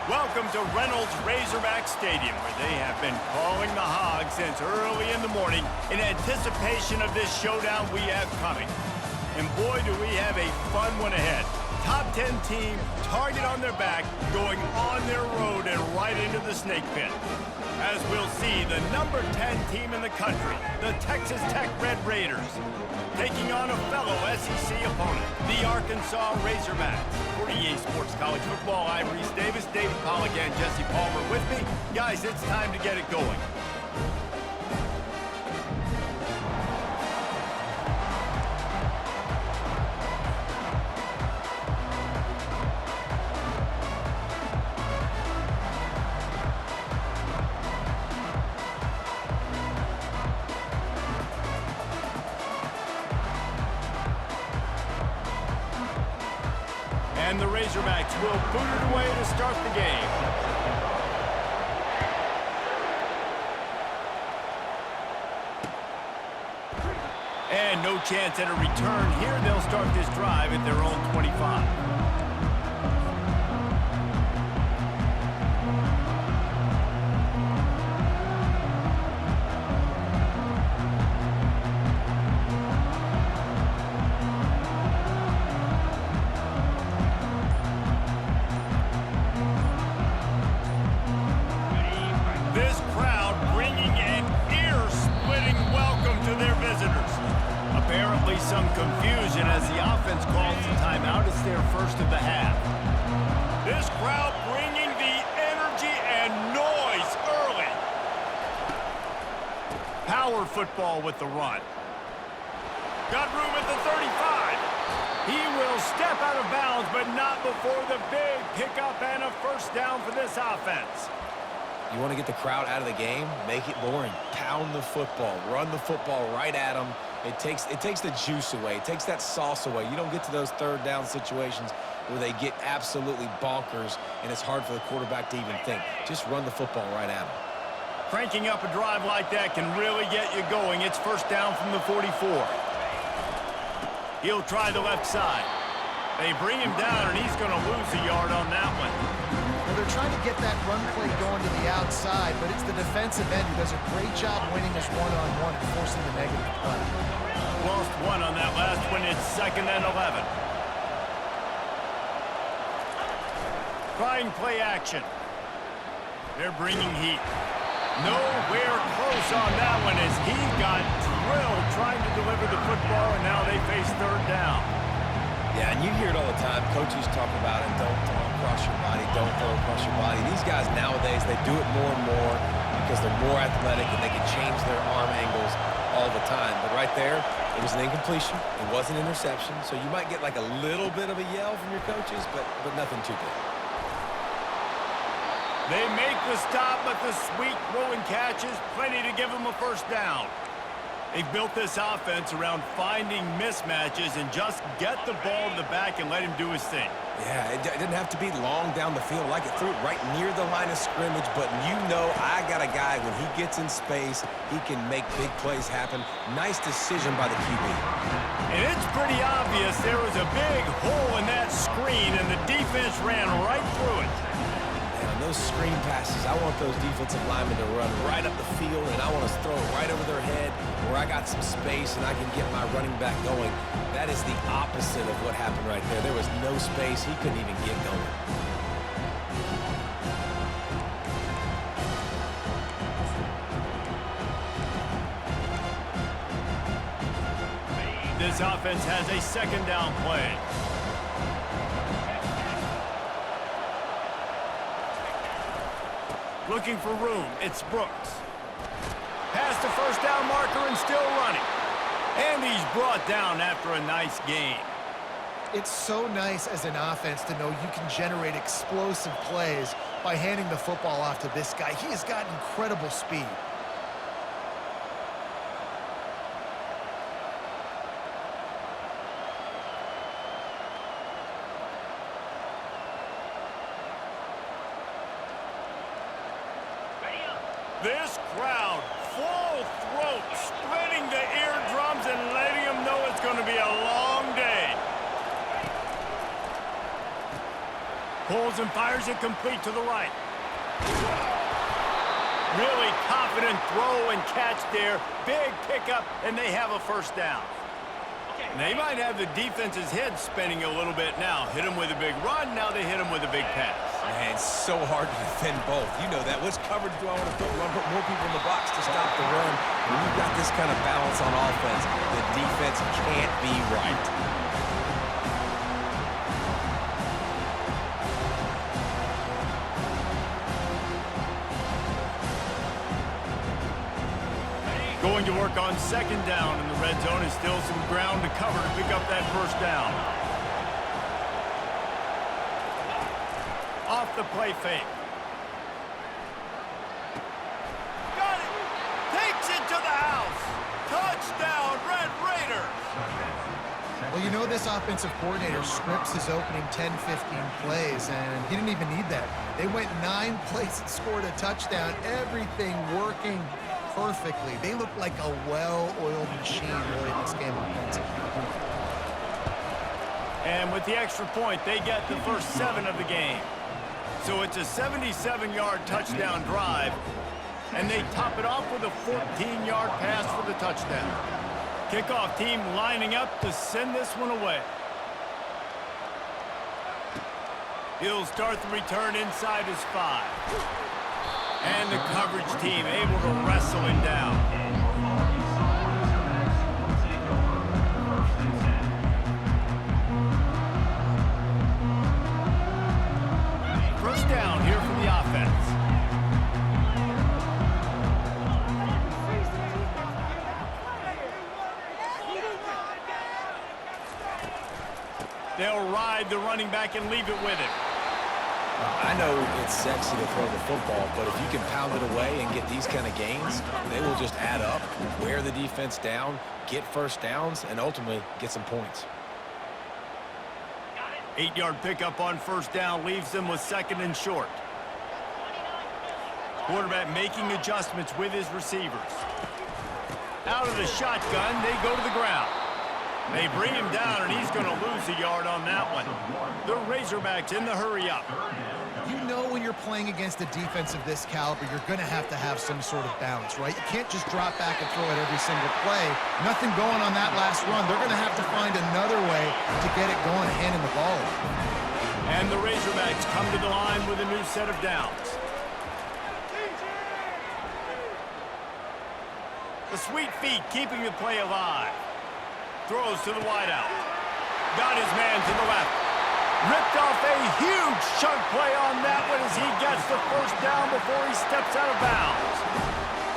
Welcome to Reynolds Razorback Stadium, where they have been calling the Hogs since early in the morning in anticipation of this showdown we have coming. And boy, do we have a fun one ahead. Top 10 team, target on their back, going on their road and right into the snake pit. As we'll see, the number 10 team in the country, the Texas Tech Red Raiders, taking on a fellow SEC opponent, the Arkansas Razorbacks. For EA Sports College Football, I'm Reese Davis, David Pollack, and Jesse Palmer with me. Guys, it's time to get it going. And the Razorbacks will boot it away to start the game. And no chance at a return here. They'll start this drive at their own 25. Some confusion as the offense calls the timeout. It's their first of the half. This crowd bringing the energy and noise early. Power football with the run. Got room at the 35. He will step out of bounds, but not before the big pickup and a first down for this offense. You want to get the crowd out of the game? Make it boring. Pound the football. Run the football right at them. It takes the juice away. It takes that sauce away. You don't get to those third down situations where they get absolutely bonkers, and it's hard for the quarterback to even think. Just run the football right at them. Cranking up a drive like that can really get you going. It's first down from the 44. He'll try the left side. They bring him down, and he's going to lose a yard on that one. Well, they're trying to get that run play going to the outside, but it's the defensive end who does a great job winning his one-on-one and forcing the negative play. Lost one on that last one. It's 2nd and 11. Trying play action. They're bringing heat. Nowhere close on that one as he got drilled trying to deliver the football, and now they face third down. Yeah, and you hear it all the time. Coaches talk about it. Don't throw across your body. Don't throw across your body. These guys nowadays, they do it more and more because they're more athletic and they can change their arm angles all the time. But right there, it was an incompletion. It was an interception. So you might get like a little bit of a yell from your coaches, but nothing too big. They make the stop, but the sweet throw and catch is plenty to give them a first down. They've built this offense around finding mismatches and just get the ball to the back and let him do his thing. Yeah, it didn't have to be long down the field. Like it threw it right near the line of scrimmage, but you know I got a guy, when he gets in space, he can make big plays happen. Nice decision by the QB. And it's pretty obvious there was a big hole in that screen, and the defense ran right through it. Those screen passes, I want those defensive linemen to run right up the field, and I want to throw it right over their head where I got some space and I can get my running back going. That is the opposite of what happened right there. There was no space. He couldn't even get going. This offense has a second down play. Looking for room, it's Brooks. Past the first down marker and still running. And he's brought down after a nice gain. It's so nice as an offense to know you can generate explosive plays by handing the football off to this guy. He has got incredible speed. This crowd, full throat, splitting the eardrums and letting them know it's going to be a long day. Pulls and fires it complete to the right. Really confident throw and catch there. Big pickup, and they have a first down. They might have the defense's head spinning a little bit now. Hit them with a big run, now they hit them with a big pass. Man, it's so hard to defend both. You know that. Which coverage do I want to put? Do I put more people in the box to stop the run? When you've got this kind of balance on offense, the defense can't be right. Going to work on second down in the red zone, and still some ground to cover to pick up that first down. Off the play fake. Got it! Takes it to the house! Touchdown, Red Raiders! Well, you know this offensive coordinator scripts his opening 10, 15 plays, and he didn't even need that. They went 9 plays and scored a touchdown. Everything working perfectly. They look like a well-oiled machine really in this game offensively. And with the extra point, they get the first 7 of the game. So it's a 77-yard touchdown drive, and they top it off with a 14-yard pass for the touchdown. Kickoff team lining up to send this one away. He'll start the return inside his 5. And the coverage team able to wrestle him down. First down here for the offense. They'll ride the running back and leave it with him. I know it's sexy to throw the football, but if you can pound it away and get these kind of gains, they will just add up, wear the defense down, get first downs, and ultimately get some points. 8-yard pickup on first down leaves them with second and short. Quarterback making adjustments with his receivers. Out of the shotgun, they go to the ground. They bring him down, and he's going to lose a yard on that one. The Razorbacks in the hurry up. You know when you're playing against a defense of this caliber, you're going to have some sort of balance, right? You can't just drop back and throw it every single play. Nothing going on that last run. They're going to have to find another way to get it going and handing the ball off. And the Razorbacks come to the line with a new set of downs. The sweet feet keeping the play alive. Throws to the wideout. Got his man to the left. Ripped off a huge chunk play on that one as he gets the first down before he steps out of bounds.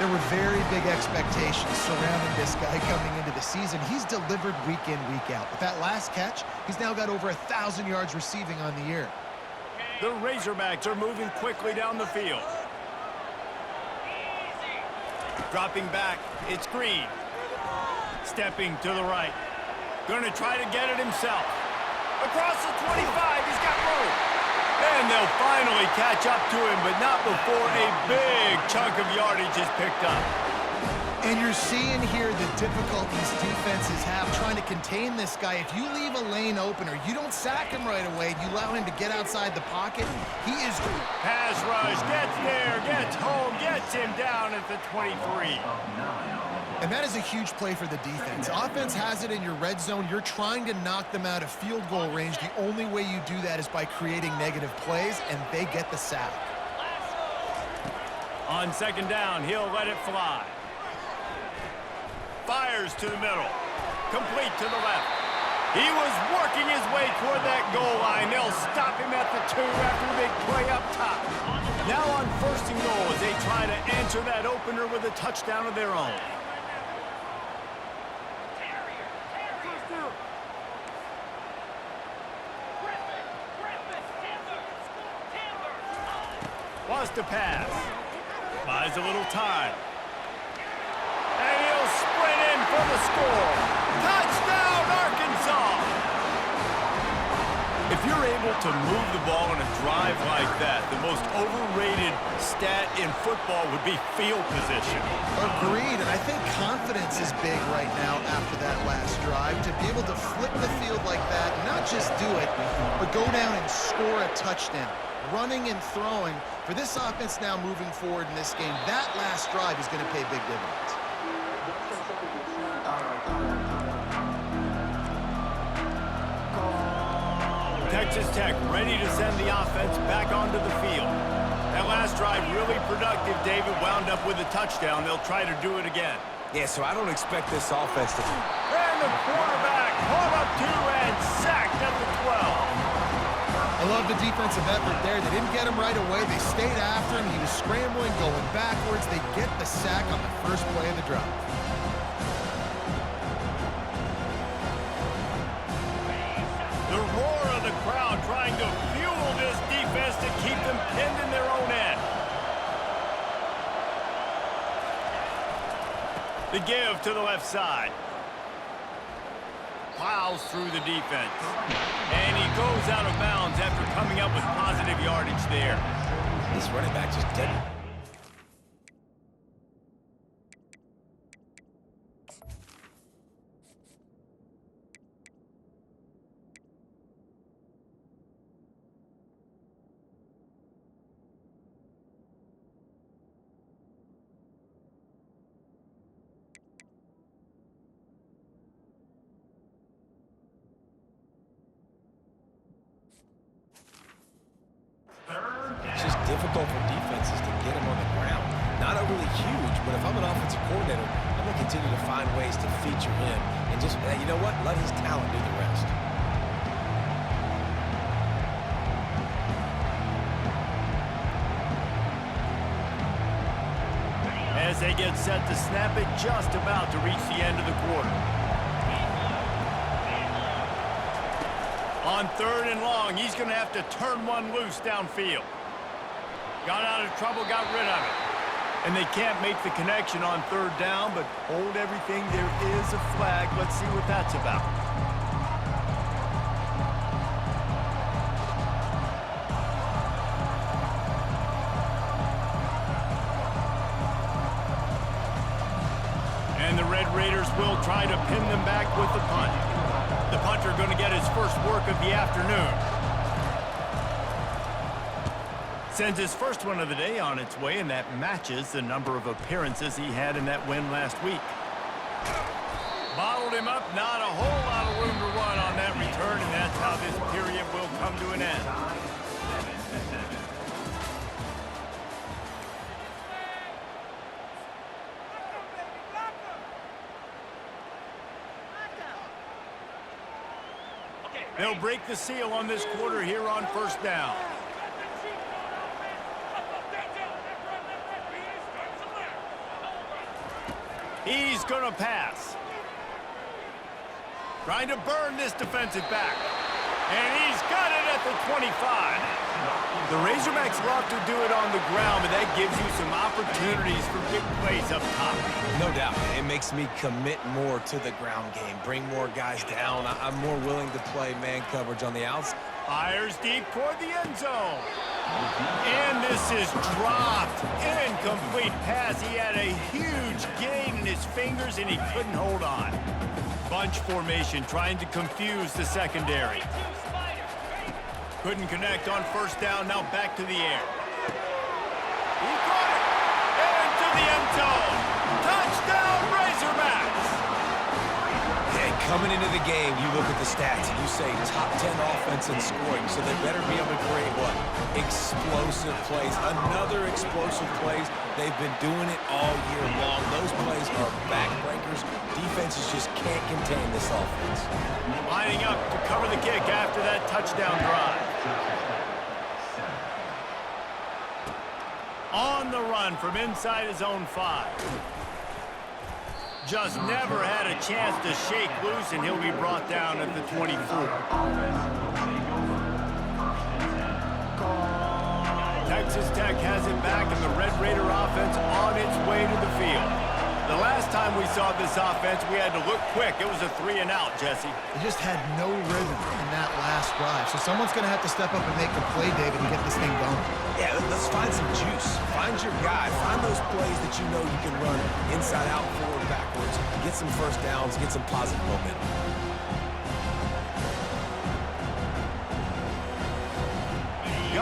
There were very big expectations surrounding this guy coming into the season. He's delivered week in, week out. With that last catch, he's now got over 1,000 yards receiving on the year. The Razorbacks are moving quickly down the field. Dropping back, it's Green. Stepping to the right. Going to try to get it himself. Across the 25, he's got room. And they'll finally catch up to him, but not before a big chunk of yardage is picked up. And you're seeing here the difficulties defenses have trying to contain this guy. If you leave a lane open or you don't sack him right away, you allow him to get outside the pocket, he is... Pass rush, gets there, gets home, gets him down at the 23. And that is a huge play for the defense. Offense has it in your red zone. You're trying to knock them out of field goal range. The only way you do that is by creating negative plays, and they get the sack. On second down, he'll let it fly. Fires to the middle. Complete to the left. He was working his way toward that goal line. They'll stop him at the 2 after the big play up top. Now on first and goal as they try to answer that opener with a touchdown of their own. Wants to pass. Buys a little time. And he'll sprint in for the score. Touchdown, Arkansas! If you're able to move the ball in a drive like that, the most overrated stat in football would be field position. Agreed, and I think confidence is big right now after that last drive. To be able to flip the field like that, not just do it, but go down and score a touchdown. Running and throwing, for this offense now moving forward in this game, that last drive is going to pay big dividends. Texas Tech ready to send the offense back onto the field. That last drive really productive. David wound up with a touchdown. They'll try to do it again. Yeah, so I don't expect this offense to... And the quarterback caught up to and sacked at the 12. I love the defensive effort there. They didn't get him right away. They stayed after him. He was scrambling, going backwards. They get the sack on the first play of the drive. The roar of the crowd trying to fuel this defense to keep them pinned in their own end. The give to the left side. Plows through the defense. And he goes out of bounds after coming up with positive yardage there. This running back just didn't. It's just difficult for defenses to get him on the ground. Not overly huge, but if I'm an offensive coordinator, I'm going to continue to find ways to feature him and just, you know what, let his talent do the rest. As they get set to snap it, just about to reach the end of the quarter. On 3rd and long, he's going to have to turn one loose downfield. Got out of trouble, got rid of it. And they can't make the connection on 3rd down, but hold everything. There is a flag. Let's see what that's about. And the Red Raiders will try to pin them back with the punt. The punter going to get his first work of the afternoon. Sends his first one of the day on its way, and that matches the number of appearances he had in that win last week. Bottled him up, not a whole lot of room to run on that return, and that's how this period will come to an end. They'll break the seal on this quarter here on 1st down. He's going to pass. Trying to burn this defensive back. And he's got it at the 25. The Razorbacks love to do it on the ground, but that gives you some opportunities for big plays up top. No doubt. It makes me commit more to the ground game, bring more guys down. I'm more willing to play man coverage on the outside. Fires deep toward the end zone. And this is dropped. Incomplete pass. He had a huge gain in his fingers, and he couldn't hold on. Bunch formation trying to confuse the secondary. Couldn't connect on 1st down. Now back to the air. He caught it. Into the end zone. Touchdown, Razorbacks. And coming into the game, you look at the stats and you say top 10 offense in scoring, so they better be able to create what? Explosive plays. Another explosive plays. They've been doing it all year long. Those plays are backbreakers. Defenses just can't contain this offense. Lining up to cover the kick after that touchdown drive. On the run from inside his own 5. Just never had a chance to shake loose, and he'll be brought down at the 24. Texas Tech has it back, and the Red Raider offense on its way to the field. The last time we saw this offense, we had to look quick. It was a 3-and-out, Jesse. They just had no rhythm in that last drive. So someone's going to have to step up and make a play, David, and get this thing going. Yeah, let's find some juice. Find your guy. Find those plays that you know you can run inside out, forward, backwards. Get some 1st downs. Get some positive momentum.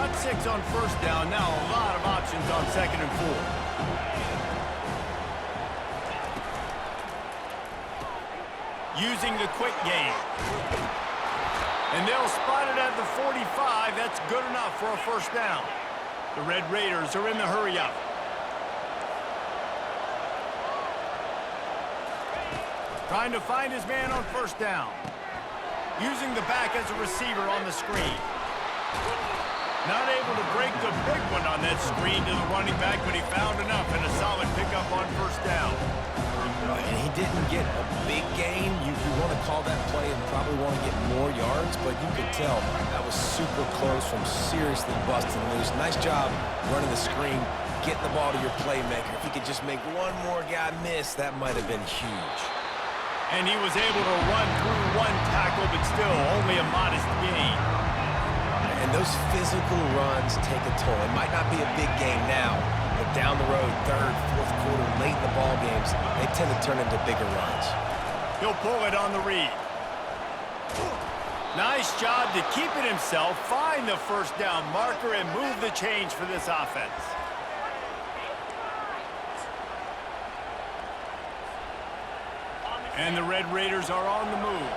Got 6 on first down. Now a lot of options on 2nd and 4. Using the quick game. And they'll spot it at the 45. That's good enough for a first down. The Red Raiders are in the hurry-up. Trying to find his man on first down. Using the back as a receiver on the screen. Not able to break the big one on that screen to the running back, but he found enough and a solid pickup on first down. And he didn't get a big gain. You want to call that play and probably want to get more yards, but you could tell that was super close from seriously busting loose. Nice job running the screen, getting the ball to your playmaker. If he could just make one more guy miss, that might have been huge. And he was able to run through one tackle, but still only a modest gain. And those physical runs take a toll. It might not be a big game now, but down the road, 3rd, 4th quarter, late in the ball games, they tend to turn into bigger runs. He'll pull it on the read. Nice job to keep it himself, find the first down marker, and move the change for this offense. And the Red Raiders are on the move.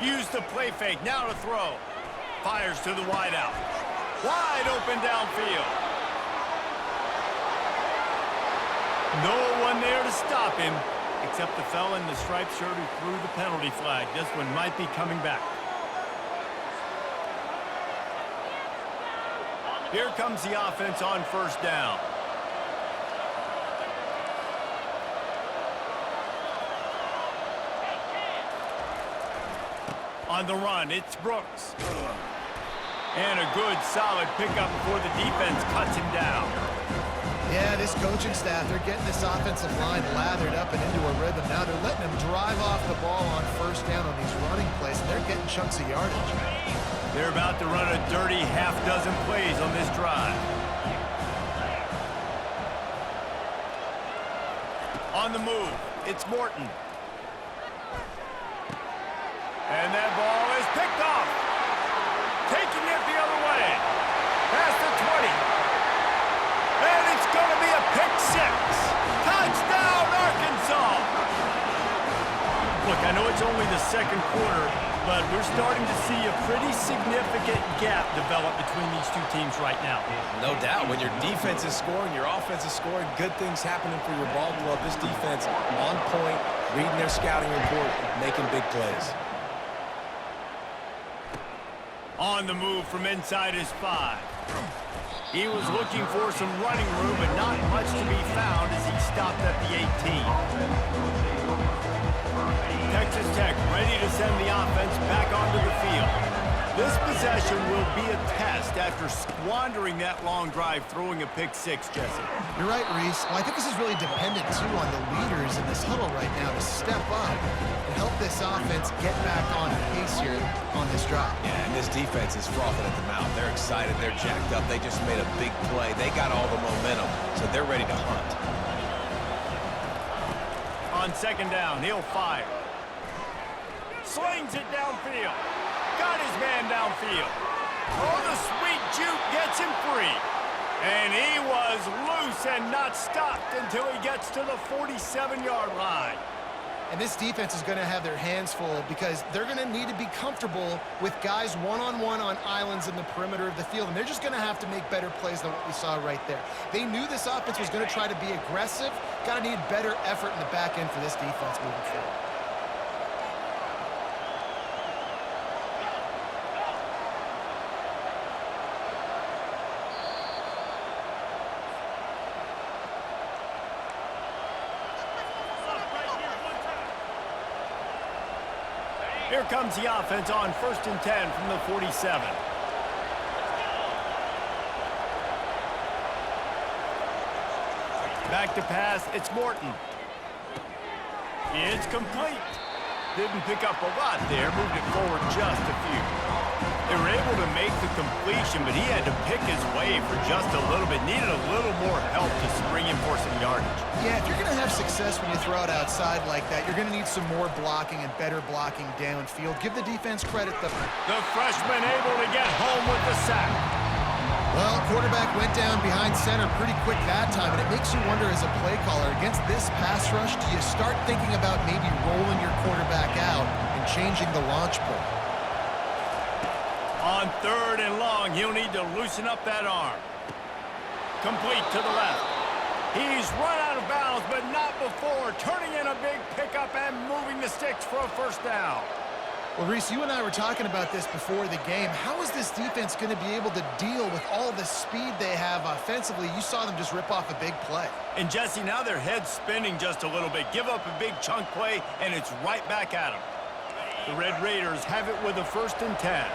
Use the play fake, now to throw. Fires to the wideout. Wide open downfield. No one there to stop him, except the fella in the striped shirt who threw the penalty flag. This one might be coming back. Here comes the offense on first down. On the run, it's Brooks. And a good, solid pickup before the defense cuts him down. Yeah, this coaching staff, they're getting this offensive line lathered up and into a rhythm. Now they're letting them drive off the ball on first down on these running plays, and they're getting chunks of yardage. They're about to run a dirty half-dozen plays on this drive. On the move, it's Morton. And that ball is picked off. Taking it the other way. Past the 20. And it's going to be a pick 6. Touchdown, Arkansas. Look, I know it's only the 2nd quarter, but we're starting to see a pretty significant gap develop between these two teams right now. No doubt. When your defense is scoring, your offense is scoring, good things happening for your ball club. This defense on point, reading their scouting report, making big plays. On the move from inside his 5. He was looking for some running room, but not much to be found as he stopped at the 18. Texas Tech ready to send the offense back onto the field. This possession will be a test after squandering that long drive, throwing a pick 6, Jesse. You're right, Reese. Well, I think this is really dependent, too, on the leaders in this huddle right now to step up and help this offense get back on pace here on this drive. Yeah, and this defense is frothing at the mouth. They're excited. They're jacked up. They just made a big play. They got all the momentum, so they're ready to hunt. On 2nd down, he'll fire. Slings it downfield. Got his man downfield. Oh, the sweet juke gets him free. And he was loose and not stopped until he gets to the 47-yard line. And this defense is going to have their hands full because they're going to need to be comfortable with guys one-on-one on islands in the perimeter of the field. And they're just going to have to make better plays than what we saw right there. They knew this offense was going to try to be aggressive. Got to need better effort in the back end for this defense moving forward. Here comes the offense on 1st and 10 from the 47. Back to pass, it's Morton. It's complete. Didn't pick up a lot there, moved it forward just a few. They were able to make the completion, but he had to pick his way for just a little bit. Needed a little more help to spring him for some yardage. Yeah, if you're going to have success when you throw it outside like that, you're going to need some more blocking and better blocking downfield. Give the defense credit. The freshman able to get home with the sack. Well, quarterback went down behind center pretty quick that time, and it makes you wonder as a play caller, against this pass rush, do you start thinking about maybe rolling your quarterback out and changing the launch point? On 3rd and long, he'll need to loosen up that arm. Complete to the left. He's run out of bounds, but not before turning in a big pickup and moving the sticks for a first down. Well, Reese, you and I were talking about this before the game. How is this defense going to be able to deal with all the speed they have offensively? You saw them just rip off a big play. And, Jesse, now their head's spinning just a little bit. Give up a big chunk play, and it's right back at them. The Red Raiders have it with a 1st and 10.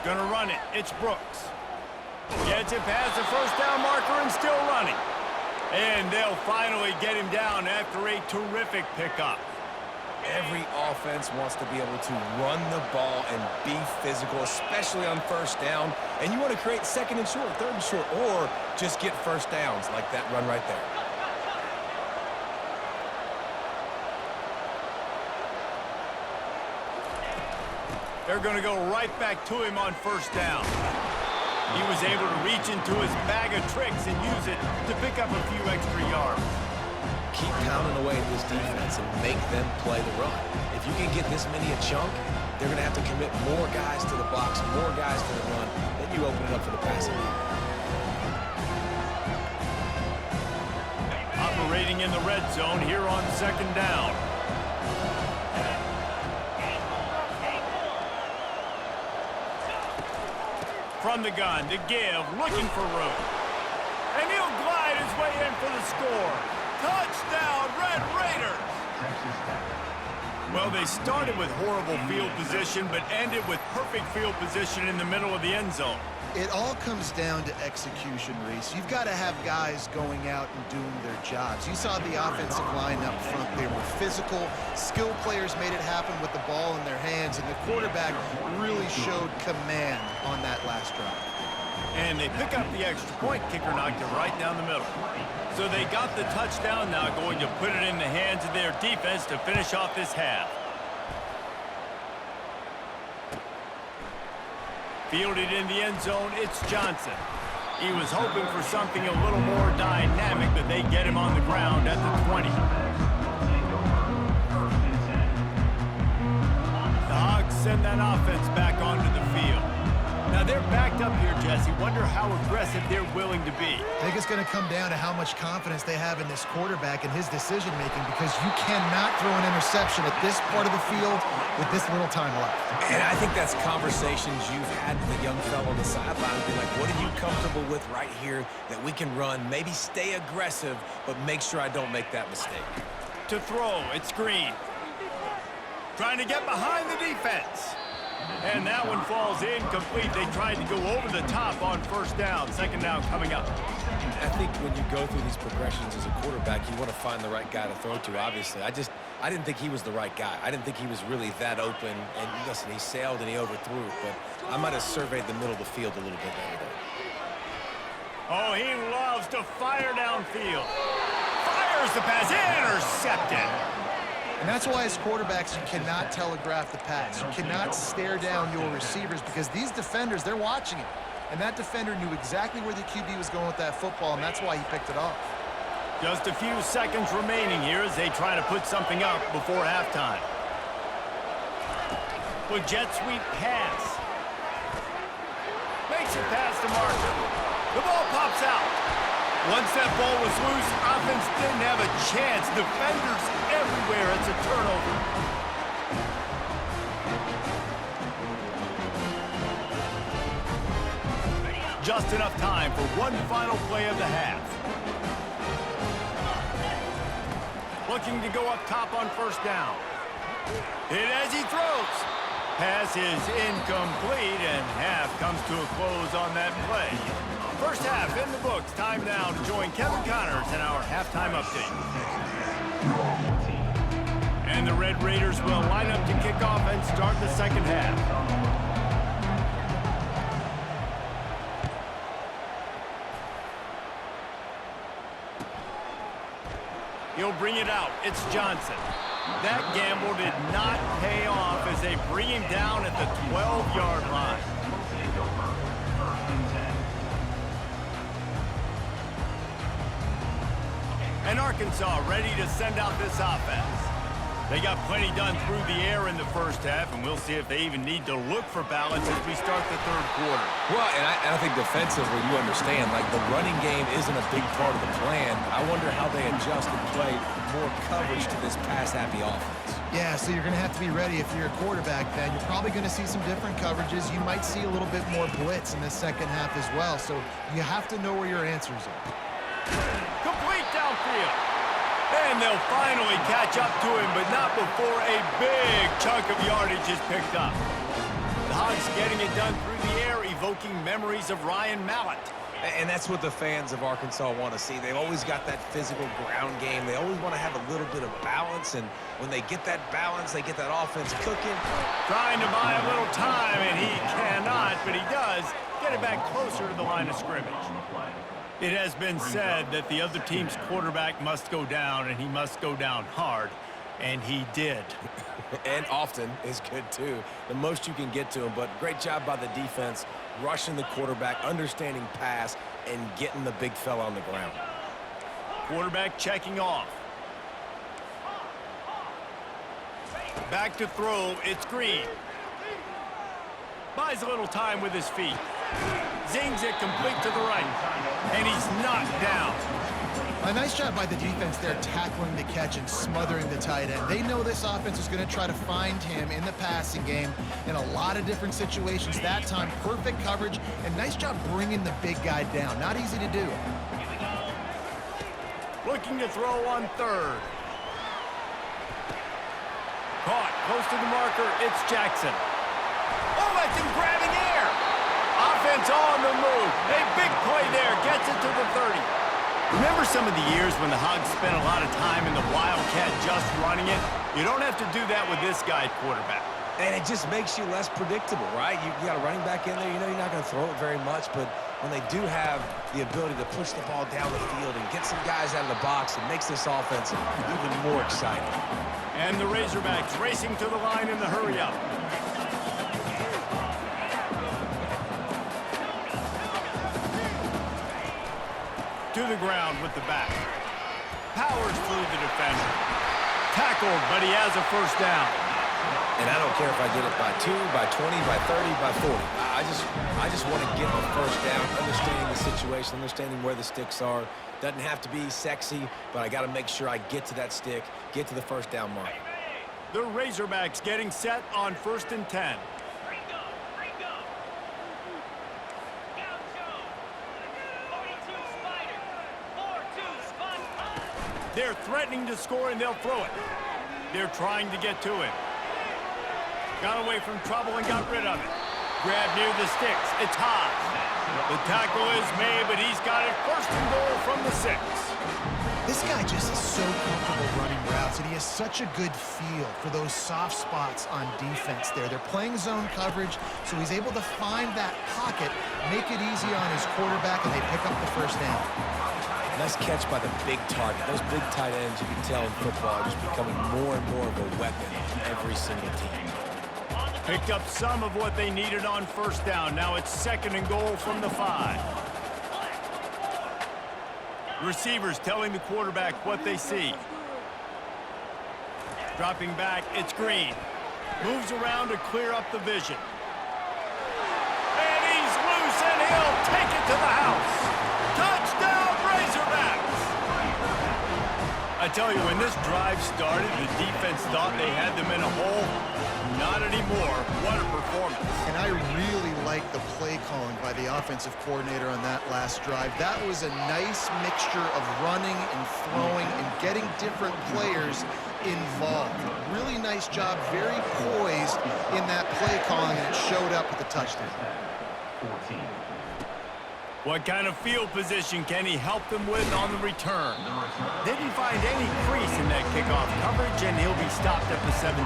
Gonna run it. It's Brooks. Gets it past the first down marker and still running. And they'll finally get him down after a terrific pickup. Every offense wants to be able to run the ball and be physical, especially on 1st down. And you want to create 2nd and short, 3rd and short, or just get 1st downs like that run right there. They're going to go right back to him on 1st down. He was able to reach into his bag of tricks and use it to pick up a few extra yards. Keep pounding away at this defense and make them play the run. If you can get this many a chunk, they're going to have to commit more guys to the box, more guys to the run. Then you open it up for the passing game. Operating in the red zone here on 2nd down. From the gun to give, looking for room. And he'll glide his way in for the score. Touchdown, Red Raiders! Well, they started with horrible field position, but ended with perfect field position in the middle of the end zone. It all comes down to execution, Reese. You've got to have guys going out and doing their jobs. You saw the offensive line up front. They were physical. Skilled players made it happen with the ball in their hands, and the quarterback really showed command on that last drive. And they pick up the extra point. Kicker knocked it right down the middle. So they got the touchdown, now going to put it in the hands of their defense to finish off this half. Fielded in the end zone, it's Johnson. He was hoping for something a little more dynamic, but they get him on the ground at the 20. The Hogs send that offense back onto the field. Now they're backed up here, Jesse. Wonder how aggressive they're willing to be. I think it's going to come down to how much confidence they have in this quarterback and his decision-making, because you cannot throw an interception at this part of the field with this little time left. And I think that's conversations you've had with the young fellow on the sideline. Be like, what are you comfortable with right here that we can run? Maybe stay aggressive, but make sure I don't make that mistake. To throw, it's Green. Trying to get behind the defense. And that one falls incomplete. They tried to go over the top on 1st down. 2nd down coming up. I think when you go through these progressions as a quarterback, you want to find the right guy to throw to, obviously. I didn't think he was the right guy. I didn't think he was really that open. And listen, he sailed and he overthrew, but I might have surveyed the middle of the field a little bit better there. Oh, he loves to fire downfield. Fires the pass, intercepted. And that's why as quarterbacks, you cannot telegraph the pass. You cannot stare down your receivers, because these defenders, they're watching it. And that defender knew exactly where the QB was going with that football, and that's why he picked it off. Just a few seconds remaining here as they try to put something up before halftime. With jet sweep pass. Makes it past the marker. The ball pops out. Once that ball was loose, offense didn't have a chance. Defenders everywhere. It's a turnover. Just enough time for one final play of the half. Looking to go up top on 1st down. Hit as he throws. Pass is incomplete, and half comes to a close on that play. First half in the books. Time now to join Kevin Connors in our halftime update. And the Red Raiders will line up to kick off and start the second half. He'll bring it out. It's Johnson. That gamble did not pay off as they bring him down at the 12-yard line. And Arkansas ready to send out this offense. They got plenty done through the air in the first half, and we'll see if they even need to look for balance as we start the third quarter. Well, and I think defensively, you understand, like the running game isn't a big part of the plan. I wonder how they adjust and play more coverage to this pass-happy offense. Yeah, so you're going to have to be ready if you're a quarterback then. You're probably going to see some different coverages. You might see a little bit more blitz in the second half as well, so you have to know where your answers are. Complete downfield. And they'll finally catch up to him, but not before a big chunk of yardage is picked up. The Hogs getting it done through the air, evoking memories of Ryan Mallett. And that's what the fans of Arkansas want to see. They've always got that physical ground game. They always want to have a little bit of balance, and when they get that balance, they get that offense cooking. Trying to buy a little time, and he cannot, but he does get it back closer to the line of scrimmage. It has been said that the other team's quarterback must go down, and he must go down hard, and he did. And often is good, too. The most you can get to him, but great job by the defense, rushing the quarterback, understanding pass, and getting the big fella on the ground. Quarterback checking off. Back to throw, it's Green. Buys a little time with his feet. Zings it complete to the right, and he's knocked down. A nice job by the defense there tackling the catch and smothering the tight end. They know this offense is going to try to find him in the passing game in a lot of different situations. That time, perfect coverage, and nice job bringing the big guy down. Not easy to do. Looking to throw on third. Caught close to the marker, it's Jackson. Oh, that's him grabbing air. Offense on the move. A big play there, gets it to the 30. Remember some of the years when the Hogs spent a lot of time in the Wildcat just running it? You don't have to do that with this guy at quarterback. And it just makes you less predictable, right? You got a running back in there. You know you're not going to throw it very much, but when they do have the ability to push the ball down the field and get some guys out of the box, it makes this offense even more exciting. And the Razorbacks racing to the line in the hurry-up. To the ground with the back. Powers through the defender. Tackled, but he has a first down. And I don't care if I get it by 2, by 20, by 30, by 40. I just want to get the first down, understanding the situation, understanding where the sticks are. Doesn't have to be sexy, but I got to make sure I get to that stick, get to the first down mark. The Razorbacks getting set on 1st and 10. They're threatening to score, and they'll throw it. They're trying to get to him. Got away from trouble and got rid of it. Grab near the sticks. It's Haas. The tackle is made, but he's got it 1st and goal from the 6. This guy just is so comfortable running routes, and he has such a good feel for those soft spots on defense there. They're playing zone coverage, so he's able to find that pocket, make it easy on his quarterback, and they pick up the first down. Nice catch by the big target. Those big tight ends, you can tell in football, are just becoming more and more of a weapon in every single team. Picked up some of what they needed on 1st down. Now it's 2nd and goal from the 5. Receivers telling the quarterback what they see. Dropping back, it's Green. Moves around to clear up the vision. And he's loose, and he'll take it to the house. Touchdown, Razorbacks! I tell you, when this drive started, the defense thought they had them in a hole. Not anymore. What a performance. And I really like the play calling by the offensive coordinator on that last drive. That was a nice mixture of running and throwing and getting different players involved. Really nice job, very poised in that play calling, and it showed up with the touchdown. What kind of field position can he help them with on the return? Didn't find any crease in that kickoff coverage, and he'll be stopped at the 17.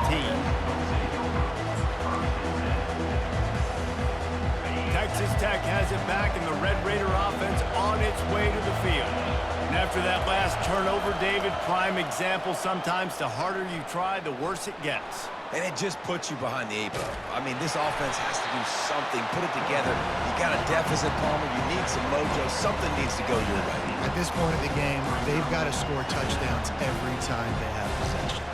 Texas Tech has it back, and the Red Raider offense on its way to the field. And after that last turnover, David, prime example, sometimes the harder you try, the worse it gets. And it just puts you behind the 8 ball. I mean, this offense has to do something, put it together. You got a deficit, Palmer. You need some mojo. Something needs to go your way. At this point of the game, they've got to score touchdowns every time they have possession.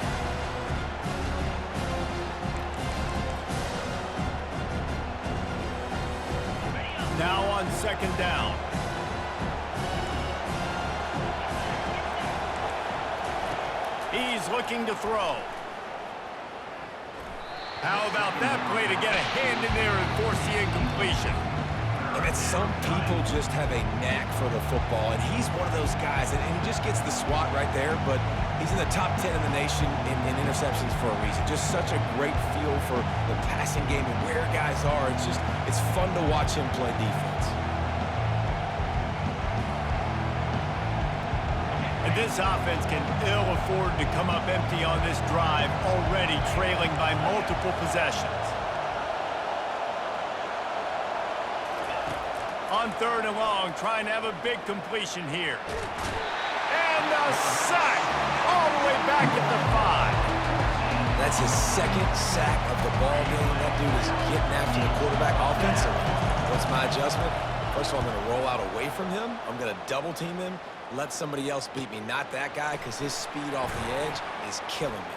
Now on second down. He's looking to throw. How about that play to get a hand in there and force the incompletion? And some people just have a knack for the football, and he's one of those guys, and he just gets the swat right there, but he's in the top 10 in the nation in interceptions for a reason. Just such a great feel for the passing game and where guys are. It's fun to watch him play defense. And this offense can ill afford to come up empty on this drive, already trailing by multiple possessions. On third and long, trying to have a big completion here. And a sack all the way back at the 5. That's his second sack of the ball game. That dude is getting after the quarterback offensively. What's my adjustment? First of all, I'm going to roll out away from him. I'm going to double team him. Let somebody else beat me, not that guy, because his speed off the edge is killing me.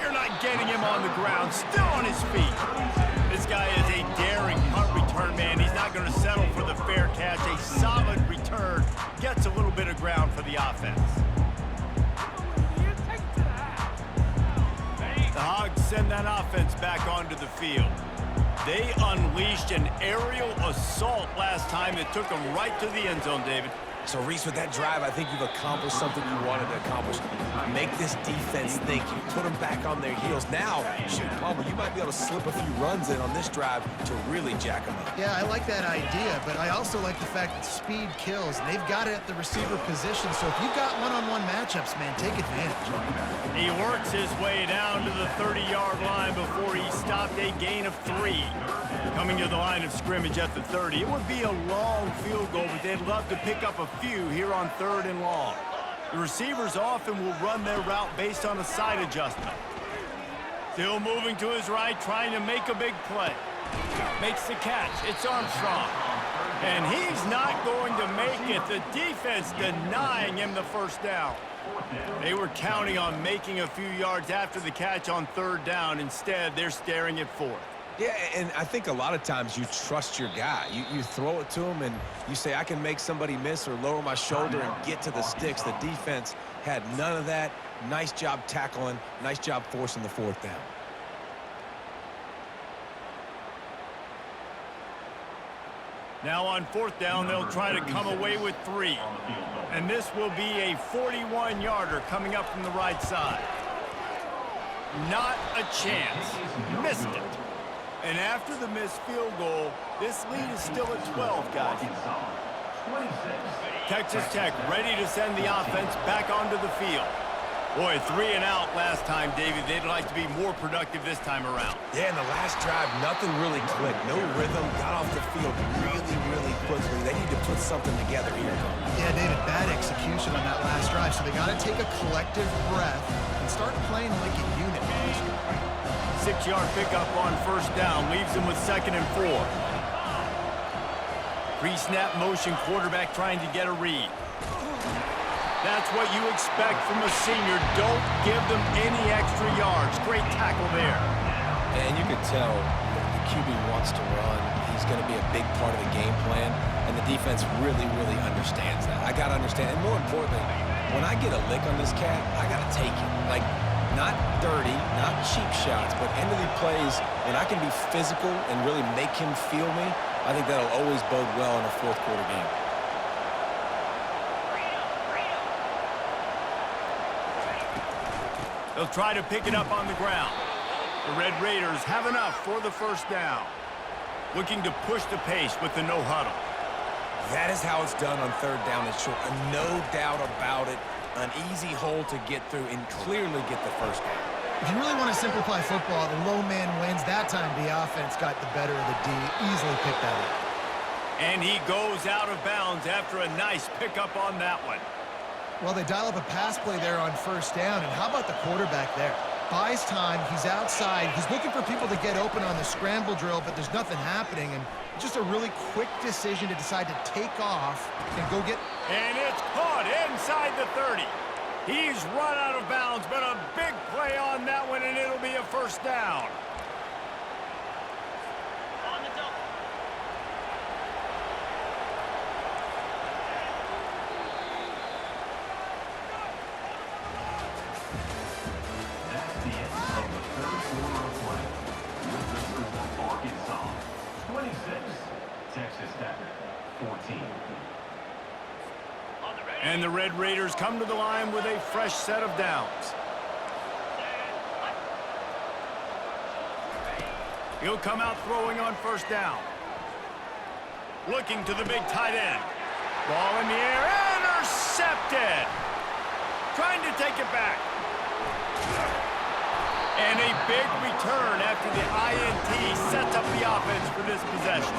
You're not getting him on the ground, still on his feet. This guy is a daring punt return man. He's not going to settle for the fair catch. A solid return gets a little bit of ground for the offense. The Hogs send that offense back onto the field. They unleashed an aerial assault last time that took them right to the end zone, David. So, Reese, with that drive, I think you've accomplished something you wanted to accomplish. Make this defense think. You put them back on their heels. Now, shoot, Palmer, you might be able to slip a few runs in on this drive to really jack them up. Yeah, I like that idea, but I also like the fact that speed kills, and they've got it at the receiver position. So if you've got one-on-one matchups, man, take advantage. He works his way down to the 30-yard line before he stopped a gain of 3. Coming to the line of scrimmage at the 30. It would be a long field goal, but they'd love to pick up a few here on third and long. The receivers often will run their route based on a side adjustment. Still moving to his right, trying to make a big play. Makes the catch. It's Armstrong. And he's not going to make it. The defense denying him the first down. They were counting on making a few yards after the catch on third down. Instead, they're staring at fourth. Yeah, and I think a lot of times you trust your guy. You throw it to him and you say, I can make somebody miss or lower my shoulder and get to the sticks. The defense had none of that. Nice job tackling. Nice job forcing the fourth down. Now on fourth down, they'll try to come away with 3. And this will be a 41-yarder coming up from the right side. Not a chance. Missed it. And after the missed field goal, this lead is still at 12, guys. Texas Tech ready to send the offense back onto the field. Boy, 3 and out last time, David. They'd like to be more productive this time around. Yeah, in the last drive, nothing really clicked. No rhythm. Got off the field really quickly. They need to put something together here. Yeah, David, bad execution on that last drive. So they got to take a collective breath and start playing like a unit. 6-yard pickup on first down leaves him with 2nd and 4. Pre-snap motion, quarterback trying to get a read. That's what you expect from a senior. Don't give them any extra yards. Great tackle there. And you can tell the QB wants to run. He's going to be a big part of the game plan, and the defense really understands that. I got to understand, and more importantly, when I get a lick on this cat, I got to take it. Like, not dirty, not cheap shots, but end of the plays, when I can be physical and really make him feel me, I think that'll always bode well in a fourth quarter game. They'll try to pick it up on the ground. The Red Raiders have enough for the first down. Looking to push the pace with the no huddle. That is how it's done on third down and short. No doubt about it. An easy hole to get through and clearly get the first down. If you really want to simplify football, the low man wins. That time the offense got the better of the D. Easily picked that up. And he goes out of bounds after a nice pickup on that one. Well, they dial up a pass play there on first down, and how about the quarterback there? Buys time, he's outside, he's looking for people to get open on the scramble drill, but there's nothing happening, and just a really quick decision to decide to take off and go get... And it's caught inside the 30. He's run out of bounds, but a big play on that one, and it'll be a first down. And the Red Raiders come to the line with a fresh set of downs. He'll come out throwing on first down. Looking to the big tight end. Ball in the air, intercepted. Trying to take it back. And a big return after the INT sets up the offense for this possession.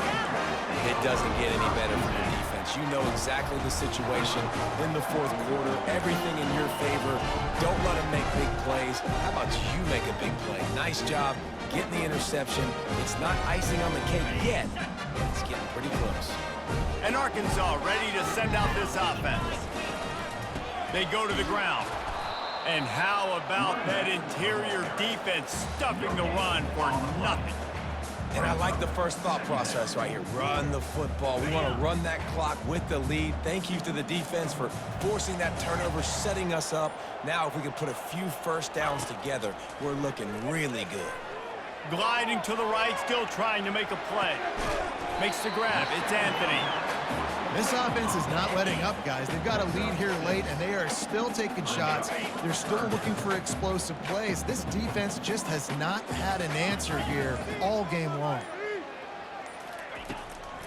It doesn't get any better for your defense. You know exactly the situation in the fourth quarter. Everything in your favor. Don't let them make big plays. How about you make a big play? Nice job getting the interception. It's not icing on the cake yet, but it's getting pretty close. And Arkansas ready to send out this offense. They go to the ground. And how about that interior defense stuffing the run for nothing? And I like the first thought process right here. Run the football. We want to run that clock with the lead. Thank you to the defense for forcing that turnover, setting us up. Now, if we can put a few first downs together, we're looking really good. Gliding to the right, still trying to make a play. Makes the grab. It's Anthony. This offense is not letting up, guys. They've got a lead here late, and they are still taking shots. They're still looking for explosive plays. This defense just has not had an answer here all game long.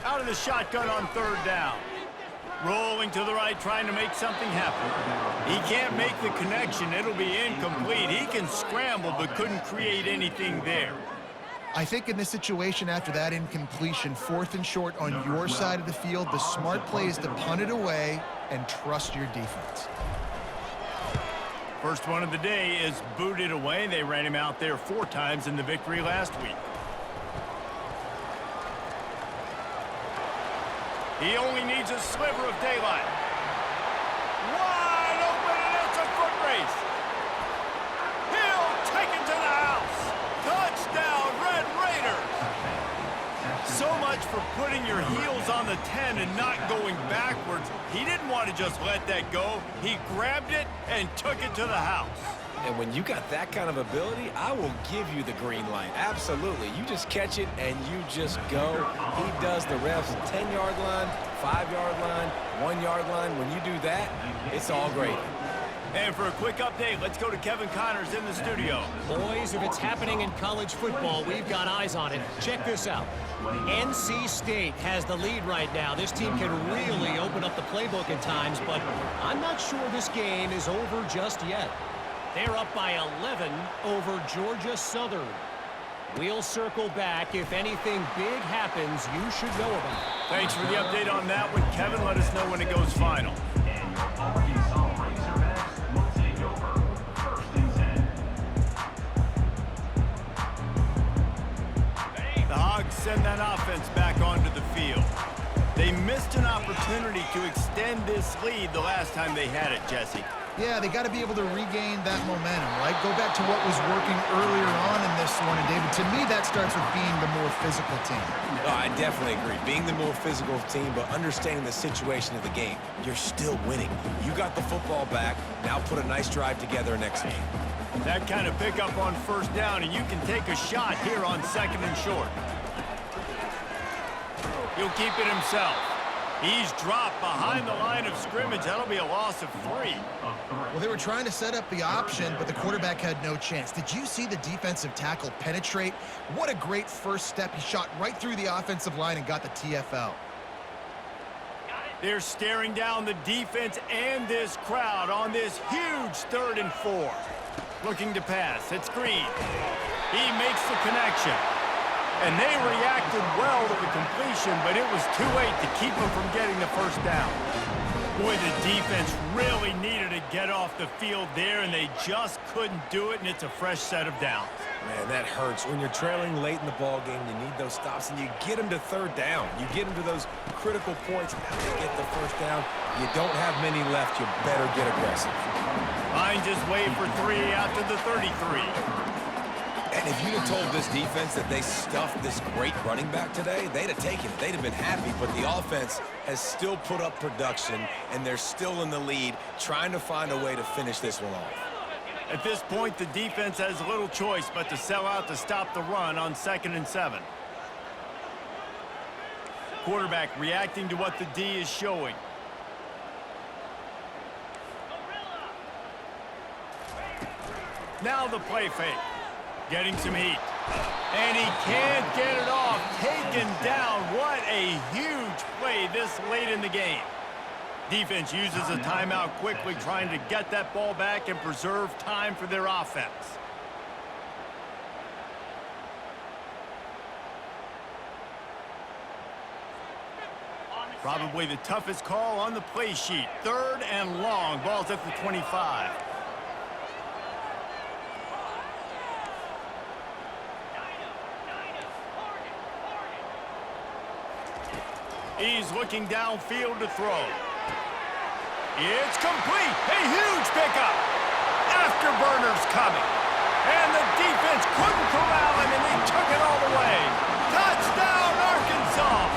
Out of the shotgun on third down. Rolling to the right, trying to make something happen. He can't make the connection. It'll be incomplete. He can scramble, but couldn't create anything there. I think in this situation after that incompletion, 4th and short on your side of the field, the smart play is to punt it away and trust your defense. First one of the day is booted away. They ran him out there 4 times in the victory last week. He only needs a sliver of daylight. Wide open, and it's a foot race. He'll take it to the house. Touchdown, Red Raiders! So much for putting your heels on the 10 and not going backwards. He didn't want to just let that go. He grabbed it and took it to the house. And when you got that kind of ability, I will give you the green light. Absolutely. You just catch it and you just go. He does the rest. 10-yard line, 5-yard line, 1-yard line. When you do that, it's all great. And for a quick update, let's go to Kevin Connors in the studio. Boys, if it's happening in college football, we've got eyes on it. Check this out. NC State has the lead right now. This team can really open up the playbook at times, but I'm not sure this game is over just yet. They're up by 11 over Georgia Southern. We'll circle back. If anything big happens, you should know about it. Thanks for the update on that one, Kevin. Let us know when it goes final. The Hogs send that offense back onto the field. They missed an opportunity to extend this lead the last time they had it, Jesse. Yeah, they got to be able to regain that momentum, right? Go back to what was working earlier on in this one. And, David, to me, that starts with being the more physical team. Oh, I definitely agree. Being the more physical team, but understanding the situation of the game. You're still winning. You got the football back. Now put a nice drive together and execute. That kind of pickup on first down, and you can take a shot here on 2nd and short. He'll keep it himself. He's dropped behind the line of scrimmage. That'll be a loss of 3. Well, they were trying to set up the option, but the quarterback had no chance. Did you see the defensive tackle penetrate? What a great first step. He shot right through the offensive line and got the TFL. They're staring down the defense and this crowd on this huge 3rd and 4. Looking to pass. It's Green. He makes the connection. And they reacted well to the completion, but it was too late to keep them from getting the first down. Boy, the defense really needed to get off the field there, and they just couldn't do it, and it's a fresh set of downs. Man, that hurts. When you're trailing late in the ball game, you need those stops, and you get them to 3rd down. You get them to those critical points, and now you get the first down. You don't have many left. You better get aggressive. Line just wait for 3 out to the 33. And if you'd have told this defense that they stuffed this great running back today, they'd have taken it. They'd have been happy, but the offense has still put up production, and they're still in the lead, trying to find a way to finish this one off. At this point, the defense has little choice but to sell out to stop the run on 2nd and 7. Quarterback reacting to what the D is showing. Now the play fake. Getting some heat. And he can't get it off. Taken down. What a huge play this late in the game. Defense uses a timeout quickly, trying to get that ball back and preserve time for their offense. Probably the toughest call on the play sheet. 3rd and long. Ball's at the 25. He's looking downfield to throw. It's complete. A huge pickup. Afterburner's coming. And the defense couldn't corral him, and they took it all the way. Touchdown, Arkansas.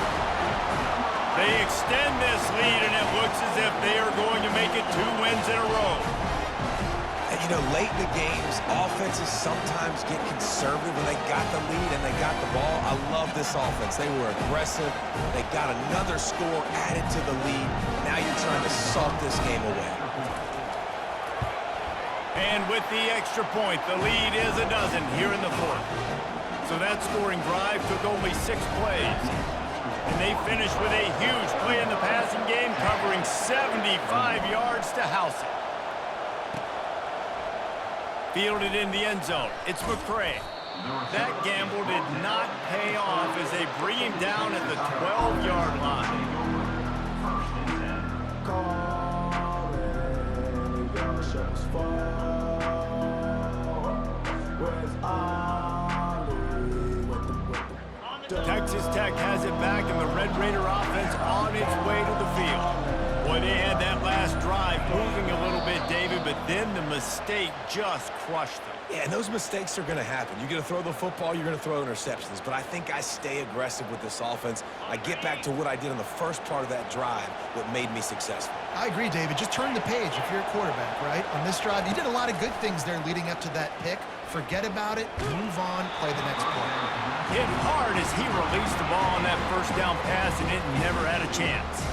They extend this lead, and it looks as if they are going to make it 2 wins in a row. And, you know, late in the games, offenses sometimes get conservative when they got the lead and they got the ball. I love this offense. They were aggressive. They got another score added to the lead. Now you're trying to salt this game away. And with the extra point, the lead is a dozen here in the 4th. So that scoring drive took only 6 plays. And they finished with a huge play in the passing game, covering 75 yards to house it. Fielded in the end zone. It's McCray. That gamble did not pay off as they bring him down at the 12-yard line. Texas Tech has it back, and the Red Raider offense on its way to the field. Boy, they had that last drive moving a little bit, David, but then the mistake just crushed them. Yeah, and those mistakes are going to happen. You're going to throw the football, you're going to throw interceptions. But I think I stay aggressive with this offense. I get back to what I did on the first part of that drive that made me successful. I agree, David. Just turn the page if you're a quarterback, right? On this drive, you did a lot of good things there leading up to that pick. Forget about it, move on, play the next play. Hit hard as he released the ball on that first down pass, and it never had a chance.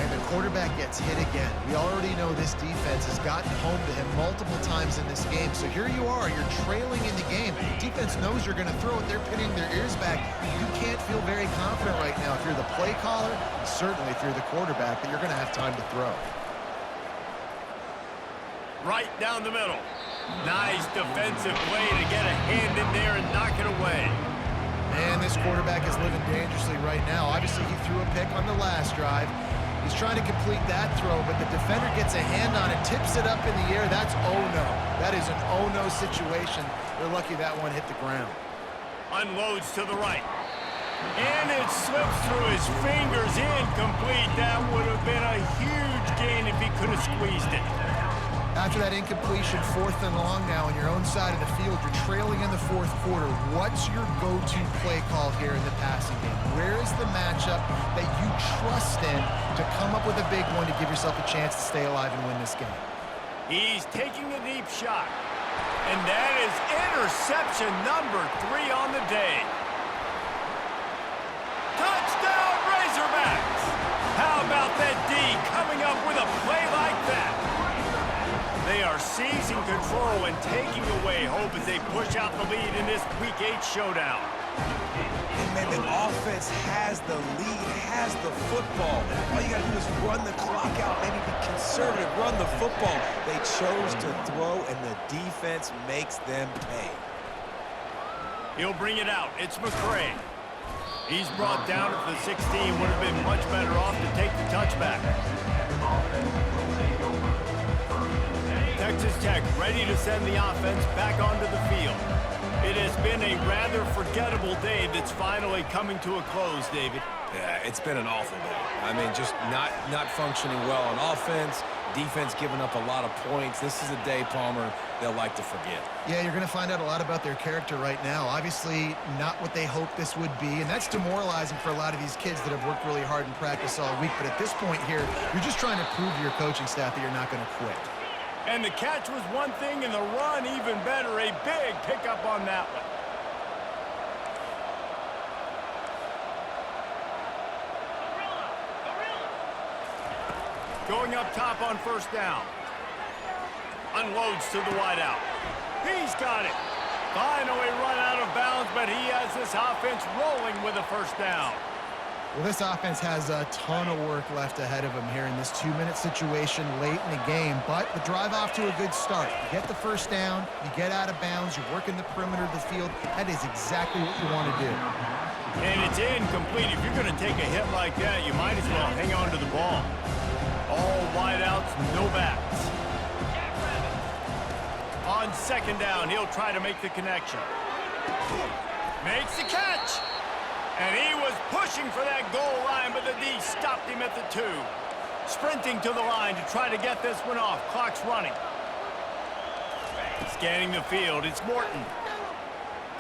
And the quarterback gets hit again. We already know this defense has gotten home to him multiple times in this game. So here you are, you're trailing in the game. Defense knows you're going to throw it. They're pinning their ears back. You can't feel very confident right now if you're the play caller, and certainly if you're the quarterback, that you're going to have time to throw. Right down the middle. Nice defensive play to get a hand in there and knock it away. And this quarterback is living dangerously right now. Obviously, he threw a pick on the last drive. He's trying to complete that throw, but the defender gets a hand on it, tips it up in the air. That's oh-no. That is an oh-no situation. They're lucky that one hit the ground. Unloads to the right. And it slips through his fingers, incomplete. That would have been a huge gain if he could have squeezed it. After that incompletion, 4th and long now on your own side of the field, you're trailing in the 4th quarter. What's your go-to play call here in the passing game? Where is the matchup that you trust in to come up with a big one to give yourself a chance to stay alive and win this game? He's taking a deep shot. And that is interception number 3 on the day. Touchdown, Razorbacks! How about that D coming up with a play like that? They are seizing control and taking away hope as they push out the lead in this Week 8 showdown. And, man, the offense has the lead, has the football. All you got to do is run the clock out, maybe be conservative, run the football. They chose to throw, and the defense makes them pay. He'll bring it out. It's McCray. He's brought down at the 16. Would have been much better off to take the touchback. Texas Tech ready to send the offense back onto the field. It has been a rather forgettable day that's finally coming to a close, David. Yeah, it's been an awful day. I mean, just not functioning well on offense, defense giving up a lot of points. This is a day, Palmer, they'll like to forget. Yeah, you're going to find out a lot about their character right now. Obviously, not what they hoped this would be, and that's demoralizing for a lot of these kids that have worked really hard in practice all week. But at this point here, you're just trying to prove to your coaching staff that you're not going to quit. And the catch was one thing, and the run even better. A big pickup on that one. Going up top on first down. Unloads to the wideout. He's got it. Finally run out of bounds, but he has this offense rolling with a first down. Well, this offense has a ton of work left ahead of them here in this 2-minute situation late in the game, but the drive off to a good start. You get the first down, you get out of bounds, you're working the perimeter of the field. That is exactly what you want to do. And it's incomplete. If you're going to take a hit like that, you might as well hang on to the ball. All wideouts, no backs. On second down, he'll try to make the connection. Makes the catch. And he was pushing for that goal line, but the D stopped him at the 2. Sprinting to the line to try to get this one off. Clock's running. Scanning the field, it's Morton.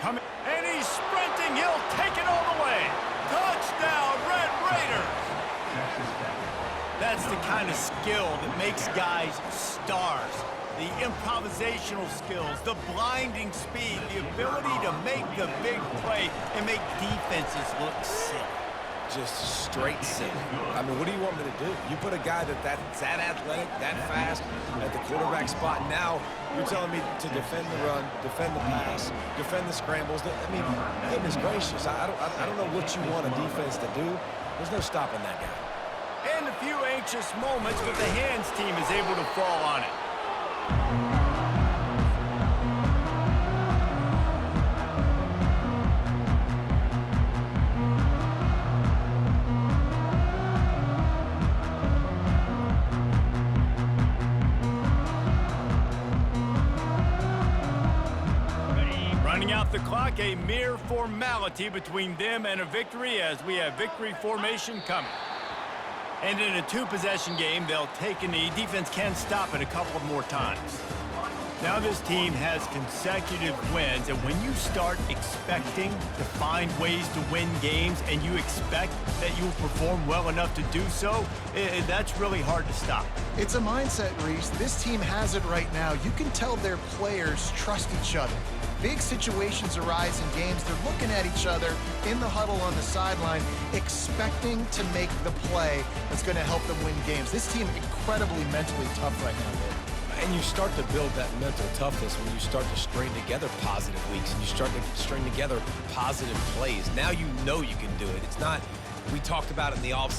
Coming, and he's sprinting. He'll take it all the way. Touchdown, Red Raiders. That's the kind of skill that makes guys stars. The improvisational skills, the blinding speed, the ability to make the big play and make defenses look sick. Just straight sick. I mean, what do you want me to do? You put a guy that's that athletic, that fast at the quarterback spot. Now you're telling me to defend the run, defend the pass, defend the scrambles. I mean, goodness gracious, I don't know what you want a defense to do. There's no stopping that guy. And a few anxious moments, but the hands team is able to fall on it. Running out the clock, a mere formality between them and a victory as we have victory formation coming. And in a 2-possession game, they'll take a knee. Defense can stop it a couple more times. Now this team has consecutive wins, and when you start expecting to find ways to win games and you expect that you'll perform well enough to do so, that's really hard to stop. It's a mindset, Reese. This team has it right now. You can tell their players trust each other. Big situations arise in games. They're looking at each other in the huddle on the sideline, expecting to make the play that's going to help them win games. This team incredibly mentally tough right now, Dave. And you start to build that mental toughness when you start to string together positive weeks and you start to string together positive plays. Now you know you can do it. It's not, we talked about it in the offseason.